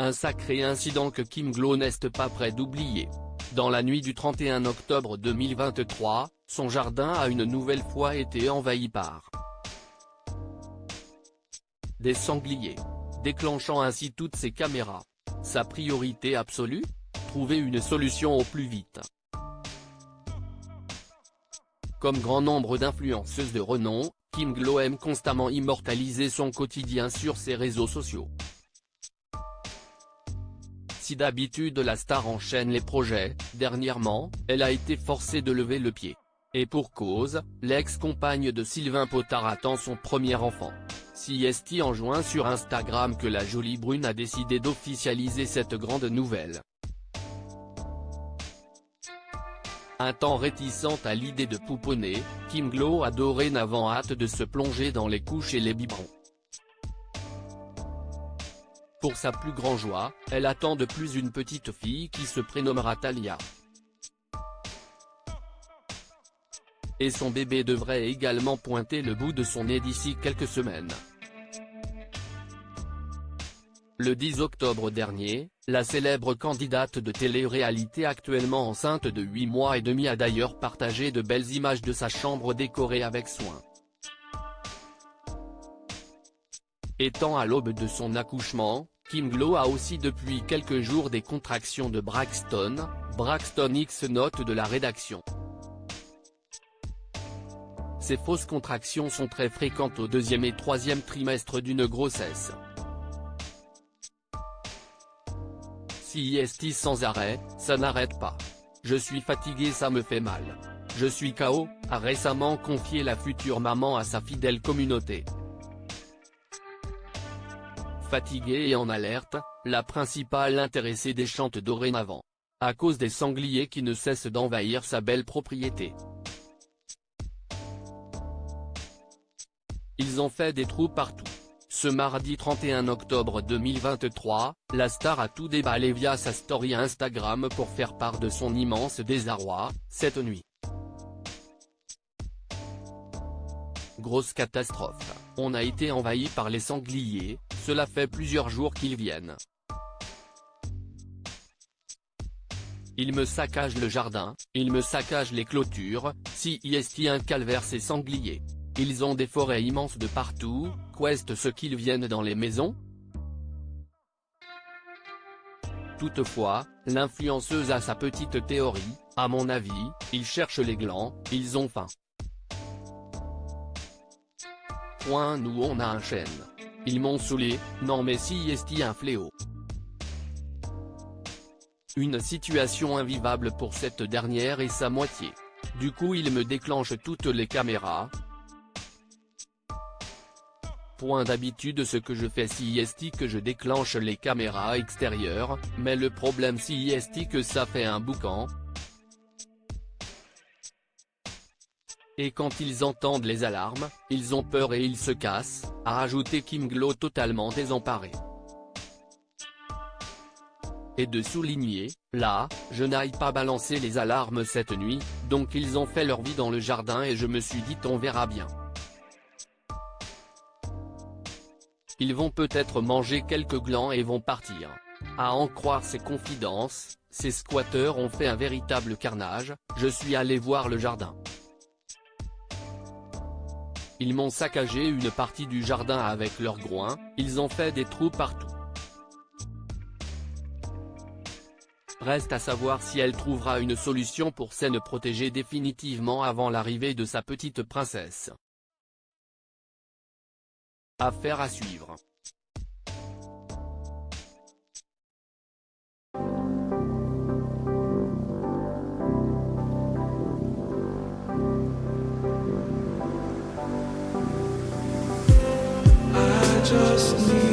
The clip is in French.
Un sacré incident que Kim Glo n'est pas près d'oublier. Dans la nuit du 31 octobre 2023, son jardin a une nouvelle fois été envahi par des sangliers, déclenchant ainsi toutes ses caméras. Sa priorité absolue ? Trouver une solution au plus vite. Comme grand nombre d'influenceuses de renom, Kim Glo aime constamment immortaliser son quotidien sur ses réseaux sociaux. Si d'habitude la star enchaîne les projets, dernièrement, elle a été forcée de lever le pied. Et pour cause, l'ex-compagne de Sylvain Potard attend son premier enfant. CST enjoint sur Instagram que la jolie brune a décidé d'officialiser cette grande nouvelle. Un temps réticente à l'idée de pouponner, Kim Glo a dorénavant hâte de se plonger dans les couches et les biberons. Pour sa plus grande joie, elle attend de plus une petite fille qui se prénommera Talia. Et son bébé devrait également pointer le bout de son nez d'ici quelques semaines. Le 10 octobre dernier, la célèbre candidate de télé-réalité actuellement enceinte de 8 mois et demi a d'ailleurs partagé de belles images de sa chambre décorée avec soin. Étant à l'aube de son accouchement, Kim Glo a aussi depuis quelques jours des contractions de Braxton X note de la rédaction. Ces fausses contractions sont très fréquentes au deuxième et troisième trimestre d'une grossesse. CST sans arrêt, ça n'arrête pas. Je suis fatiguée, ça me fait mal. Je suis KO, a récemment confié la future maman à sa fidèle communauté. Fatiguée et en alerte, la principale intéressée déchante dorénavant. À cause des sangliers qui ne cessent d'envahir sa belle propriété. Ils ont fait des trous partout. Ce mardi 31 octobre 2023, la star a tout déballé via sa story Instagram pour faire part de son immense désarroi, cette nuit. Grosse catastrophe, on a été envahi par les sangliers, cela fait plusieurs jours qu'ils viennent. Ils me saccagent le jardin, ils me saccagent les clôtures, si est un calvaire ces sangliers. Ils ont des forêts immenses de partout, qu'est-ce ce qu'ils viennent dans les maisons ? Toutefois, l'influenceuse a sa petite théorie, à mon avis, ils cherchent les glands, ils ont faim. Nous on a un chêne. Ils m'ont saoulé, non mais si est un fléau. Une situation invivable pour cette dernière et sa moitié. Du coup il me déclenche toutes les caméras. D'habitude ce que je fais si est que je déclenche les caméras extérieures, mais le problème si est que ça fait un boucan. Et quand ils entendent les alarmes, ils ont peur et ils se cassent, a rajouté Kim Glo totalement désemparée. Et de souligner, là, je n'aille pas balancer les alarmes cette nuit, donc ils ont fait leur vie dans le jardin et je me suis dit on verra bien. Ils vont peut-être manger quelques glands et vont partir. À en croire ses confidences, ces squatteurs ont fait un véritable carnage, je suis allé voir le jardin. Ils m'ont saccagé une partie du jardin avec leurs groins, ils ont fait des trous partout. Reste à savoir si elle trouvera une solution pour se protéger définitivement avant l'arrivée de sa petite princesse. Affaire à suivre. Just need